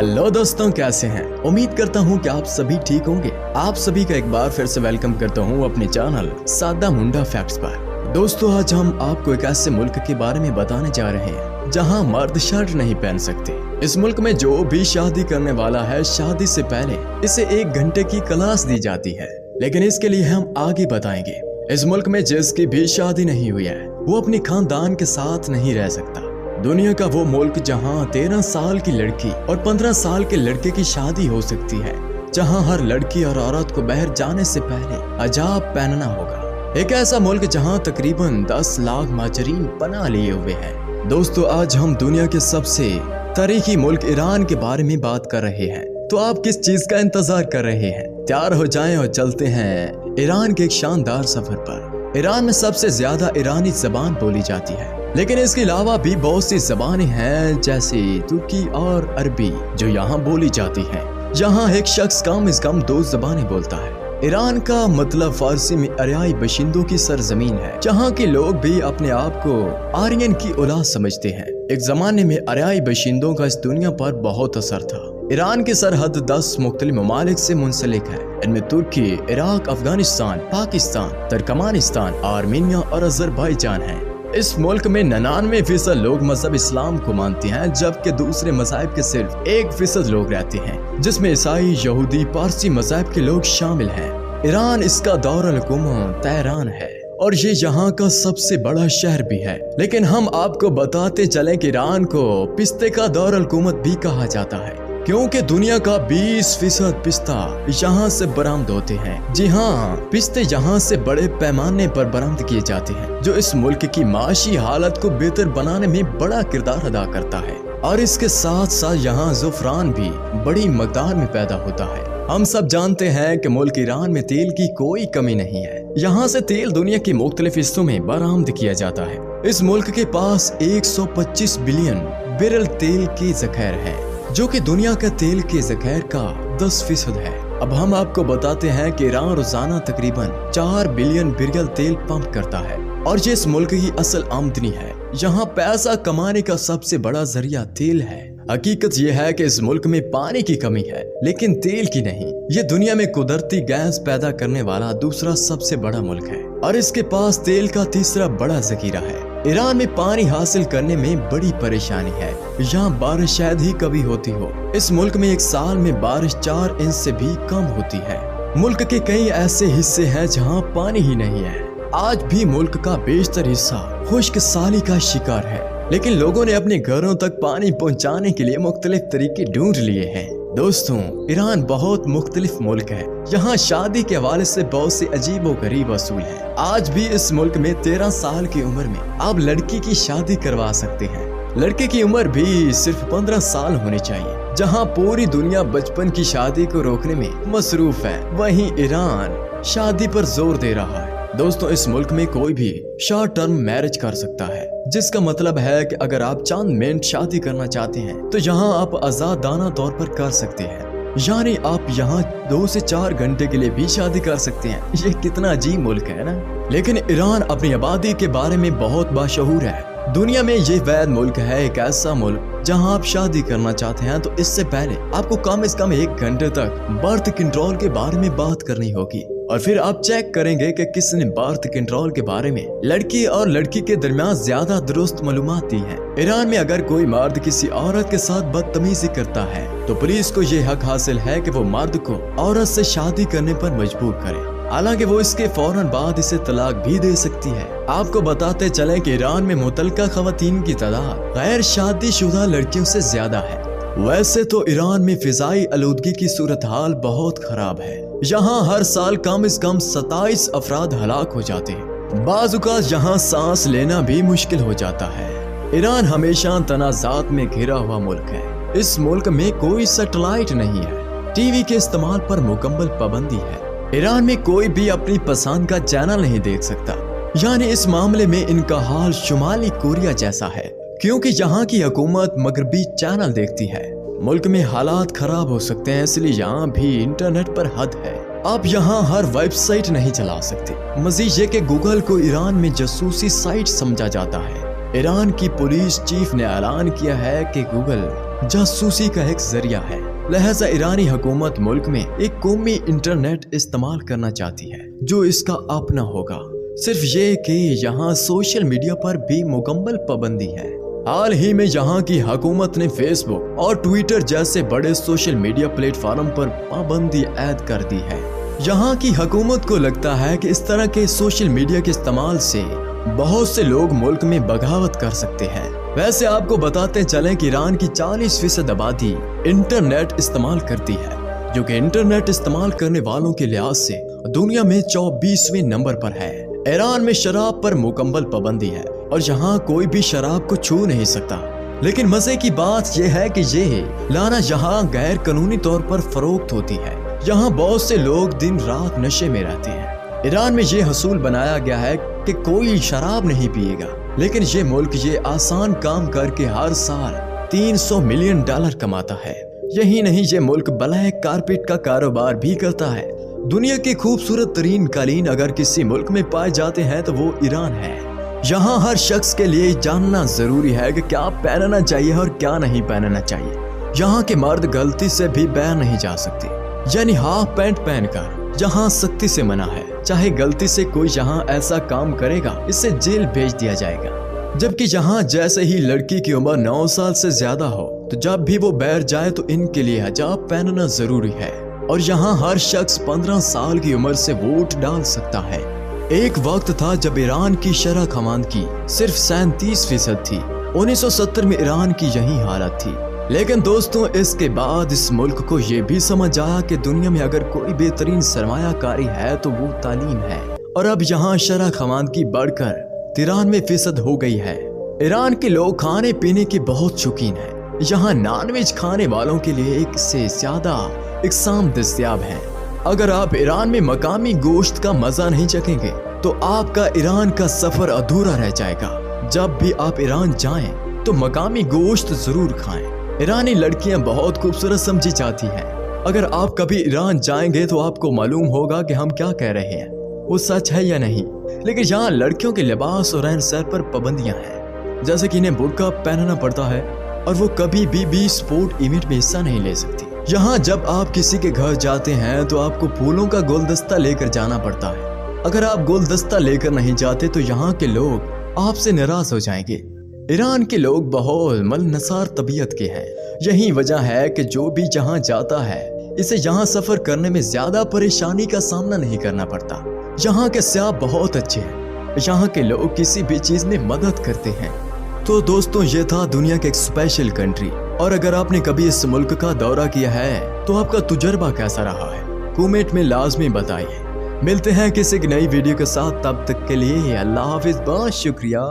Hello दोस्तों, कैसे हैं? उम्मीद करता हूं कि आप सभी ठीक होंगे। आप सभी का एक बार फिर से वेलकम करता हूं अपने चैनल सादा मुंडा फैक्ट्स पर। दोस्तों, आज हम आपको एक ऐसे मुल्क के बारे में बताने जा रहे हैं जहां मर्द शर्ट नहीं पहन सकते। इस मुल्क में जो भी शादी करने वाला है, शादी से पहले इसे 1 घंटे की क्लास दी जाती है, लेकिन इसके लिए हम आगे बताएंगे। इस मुल्क में जिसकी भी शादी नहीं हुई है वो अपने खानदान के साथ नहीं रह सकता। दुनिया का वो मुल्क जहां 13 साल की लड़की और 15 साल के लड़के की शादी हो सकती है, जहां हर लड़की और औरत को बाहर जाने से पहले हिजाब पहनना होगा। एक ऐसा मुल्क जहां तकरीबन 10 लाख माजरीन पनाह लिए हुए हैं। दोस्तों, आज हम दुनिया के सबसे तारीखी मुल्क ईरान के बारे में बात कर रहे हैं। तो आप किस चीज का इंतजार कर रहे हैं? तैयार हो जाएं और चलते हैं ईरान के एक शानदार सफर पर। ईरान में सबसे ज्यादा ईरानी जबान बोली जाती है, लेकिन इसके अलावा भी बहुत सी जबानें हैं जैसे तुर्की और अरबी जो यहाँ बोली जाती हैं। यहाँ एक शख्स कम से कम 2 जबानें बोलता है। ईरान का मतलब फारसी में अरियाई बशिंदों की सरजमीन है, जहाँ के लोग भी अपने आप को आर्यन की औलाद समझते हैं। एक जमाने में अरियाई बशिंदों का इस दुनिया पर बहुत असर था। ईरान की सरहद 10 मुख्तलिफ ममालिक से मुंसलिक है। इनमें तुर्की, Iraq, Afghanistan, Pakistan, Turkmenistan, Armenia और अजरबैजान है। इस मुल्क में 99% लोग मजहब इस्लाम को मानते हैं, जबकि दूसरे मज़ाहिब के सिर्फ 1% लोग रहते हैं, जिसमें ईसाई, यहूदी, पारसी मज़ाहिब के लोग शामिल हैं। ईरान इसका दारुल हुकूमत तेहरान है और ये यहाँ का सबसे बड़ा शहर भी है। लेकिन हम आपको बताते चलें कि ईरान को पिस्ते का दारुल हुकूमत भी कहा जाता है, क्योंकि दुनिया का 20% पिस्ता यहाँ से बरामद होते हैं। जी हाँ, पिस्ते यहाँ से बड़े पैमाने पर बरामद किए जाते हैं, जो इस मुल्क की माशी हालत को बेहतर बनाने में बड़ा किरदार अदा करता है। और इसके साथ साथ यहाँ ज़ुफ़रान भी बड़ी मकदार में पैदा होता है। हम सब जानते हैं कि मुल्क ईरान में तेल की कोई कमी नहीं है। यहाँ से तेल दुनिया के मुख्तलिफ हिस्सों में बरामद किया जाता है। इस मुल्क के पास 125 बिलियन बैरल तेल की ज़ख़ीर है, जो कि दुनिया का तेल के ज़ख़ीर का 10% है। अब हम आपको बताते हैं कि ईरान रोजाना तकरीबन 4 बिलियन बैरल तेल पंप करता है और ये इस मुल्क की असल आमदनी है। यहाँ पैसा कमाने का सबसे बड़ा जरिया तेल है। हकीकत यह है कि इस मुल्क में पानी की कमी है, लेकिन तेल की नहीं। ये दुनिया में कुदरती गैस पैदा करने वाला दूसरा सबसे बड़ा मुल्क है और इसके पास तेल का तीसरा बड़ा ज़ख़ीरा है। ईरान में पानी हासिल करने में बड़ी परेशानी है। यहाँ बारिश शायद ही कभी होती हो। इस मुल्क में एक साल में बारिश 4 इंच से भी कम होती है। मुल्क के कई ऐसे हिस्से हैं जहाँ पानी ही नहीं है। आज भी मुल्क का बेशतर हिस्सा खुश्क साली का शिकार है, लेकिन लोगों ने अपने घरों तक पानी पहुँचाने के लिए मुख्तलिफ तरीके ढूंढ लिए हैं। दोस्तों, ईरान बहुत मुख्तलिफ मुल्क है। यहाँ शादी के हवाले से बहुत से अजीबो गरीब असूल है। आज भी इस मुल्क में 13 साल की उम्र में आप लड़की की शादी करवा सकते हैं। लड़के की उम्र भी सिर्फ 15 साल होनी चाहिए। जहाँ पूरी दुनिया बचपन की शादी को रोकने में मसरूफ है, वहीं ईरान शादी पर जोर दे रहा है। दोस्तों, इस मुल्क में कोई भी शॉर्ट टर्म मैरिज कर सकता है, जिसका मतलब है कि अगर आप चंद मिनट शादी करना चाहते हैं तो यहाँ आप आजादाना तौर पर कर सकते हैं। यानी आप यहाँ 2 से 4 घंटे के लिए भी शादी कर सकते हैं। ये कितना अजीब मुल्क है ना। लेकिन ईरान अपनी आबादी के बारे में बहुत मशहूर है। दुनिया में ये वैध मुल्क है, एक ऐसा मुल्क जहाँ आप शादी करना चाहते हैं तो इससे पहले आपको कम से कम 1 घंटे तक बर्थ कंट्रोल के बारे में बात करनी होगी, और फिर आप चेक करेंगे कि किसने बर्थ कंट्रोल के बारे में लड़की और लड़की के दरमियान ज्यादा दुरुस्त मालूमात दी है। ईरान में अगर कोई मर्द किसी औरत के साथ बदतमीजी करता है तो पुलिस को ये हक हासिल है कि वो मर्द को औरत से शादी करने पर मजबूर करे। हालांकि वो इसके फौरन बाद इसे तलाक भी दे सकती है। आपको बताते चलें कि ईरान में मुतल्लका खवातीन की तादाद गैर शादीशुदा लड़कियों से ज्यादा है। वैसे तो ईरान में फिजाई आलूदगी की सूरत हाल बहुत खराब है। यहाँ हर साल कम से कम 27 अफराद हलाक हो जाते हैं। बाज़ यहाँ सांस लेना भी मुश्किल हो जाता है। ईरान हमेशा तनाज़ात में घिरा हुआ मुल्क है। इस मुल्क में कोई सैटेलाइट नहीं है। टीवी के इस्तेमाल पर मुकम्मल पाबंदी है। ईरान में कोई भी अपनी पसंद का चैनल नहीं देख सकता। यानी इस मामले में इनका हाल शुमाली कोरिया जैसा है, क्योंकि यहाँ की हुकूमत मगरबी चैनल देखती है। मुल्क में हालात खराब हो सकते हैं, इसलिए यहाँ भी इंटरनेट पर हद है। आप यहाँ हर वेबसाइट नहीं चला सकते। मजीद ये कि गूगल को ईरान में जासूसी साइट समझा जाता है। ईरान की पुलिस चीफ ने ऐलान किया है कि गूगल जासूसी का एक जरिया है। लिहाजा ईरानी हुकूमत मुल्क में एक कौमी इंटरनेट इस्तेमाल करना चाहती है जो इसका अपना होगा। सिर्फ ये कि यहाँ सोशल मीडिया पर भी मुकम्मल पाबंदी है। हाल ही में यहाँ की हुकूमत ने फेसबुक और ट्विटर जैसे बड़े सोशल मीडिया प्लेटफॉर्म पर पाबंदी ऐड कर दी है। यहाँ की हुकूमत को लगता है कि इस तरह के सोशल मीडिया के इस्तेमाल से बहुत से लोग मुल्क में बगावत कर सकते हैं। वैसे आपको बताते चलें कि ईरान की 40% आबादी इंटरनेट इस्तेमाल करती है, जो कि इंटरनेट इस्तेमाल करने वालों के लिहाज से दुनिया में 24वें नंबर पर है। ईरान में शराब पर मुकम्मल पाबंदी है और यहाँ कोई भी शराब को छू नहीं सकता। लेकिन मजे की बात यह है कि ये लाना यहाँ गैर कानूनी तौर पर फरोख्त होती है। यहाँ बहुत से लोग दिन रात नशे में रहते हैं। ईरान में ये हसूल बनाया गया है कि कोई शराब नहीं पिएगा, लेकिन ये मुल्क ये आसान काम करके हर साल $300 मिलियन कमाता है। यही नहीं, ये मुल्क ब्लैक कारपेट का कारोबार भी करता है। दुनिया के खूबसूरत तरीन कालीन अगर किसी मुल्क में पाए जाते हैं तो वो ईरान है। यहाँ हर शख्स के लिए जानना जरूरी है कि क्या पहनना चाहिए और क्या नहीं पहनना चाहिए। यहाँ के मर्द गलती से भी बाहर नहीं जा सकते, यानी हाफ पैंट पहनकर यहाँ सख्ती से मना है। चाहे गलती से कोई यहाँ ऐसा काम करेगा, इसे जेल भेज दिया जाएगा। जबकि यहाँ जैसे ही लड़की की उम्र 9 साल से ज्यादा हो तो जब भी वो बाहर जाए तो इनके लिए हिजाब पहनना जरूरी है। और यहाँ हर शख्स 15 साल की उम्र से वोट डाल सकता है। एक वक्त था जब ईरान की शरह खवानगी सिर्फ 37% थी। 1970 में ईरान की यही हालत थी। लेकिन दोस्तों, इसके बाद इस मुल्क को ये भी समझ आया कि दुनिया में अगर कोई बेहतरीन सरमायाकारी है तो वो तालीम है। और अब यहाँ शरह खवानगी बढ़कर 93% हो गई है। ईरान के लोग खाने पीने के बहुत शौकीन हैं। यहाँ नॉनवेज खाने वालों के लिए एक से ज्यादा इकसाम दस्तयाब है। अगर आप ईरान में मकामी गोश्त का मजा नहीं चखेंगे तो आपका ईरान का सफर अधूरा रह जाएगा। जब भी आप ईरान जाएं तो मकामी गोश्त जरूर खाएं। ईरानी लड़कियां बहुत खूबसूरत समझी जाती हैं। अगर आप कभी ईरान जाएंगे तो आपको मालूम होगा कि हम क्या कह रहे हैं वो सच है या नहीं। लेकिन यहाँ लड़कियों के लिबास और रहन सहन पर पाबंदियां हैं, जैसे कि इन्हें बुर्का पहनना पड़ता है और वो कभी भी स्पोर्ट इवेंट में हिस्सा नहीं ले सकती। यहाँ जब आप किसी के घर जाते हैं तो आपको फूलों का गुलदस्ता लेकर जाना पड़ता है। अगर आप गुलदस्ता लेकर नहीं जाते तो यहाँ के लोग आपसे नाराज हो जाएंगे। ईरान के लोग बहुत मलनसार तबीयत के हैं। यही वजह है कि जो भी जहाँ जाता है इसे यहाँ सफर करने में ज्यादा परेशानी का सामना नहीं करना पड़ता। यहाँ के सियाह बहुत अच्छे हैं। यहाँ के लोग किसी भी चीज में मदद करते हैं। तो दोस्तों, ये था दुनिया के एक स्पेशल कंट्री। और अगर आपने कभी इस मुल्क का दौरा किया है तो आपका तजुर्बा कैसा रहा है, कमेंट में लाजमी बताइए। मिलते हैं किसी नई वीडियो के साथ, तब तक के लिए अल्लाह हाफिज, बहुत शुक्रिया।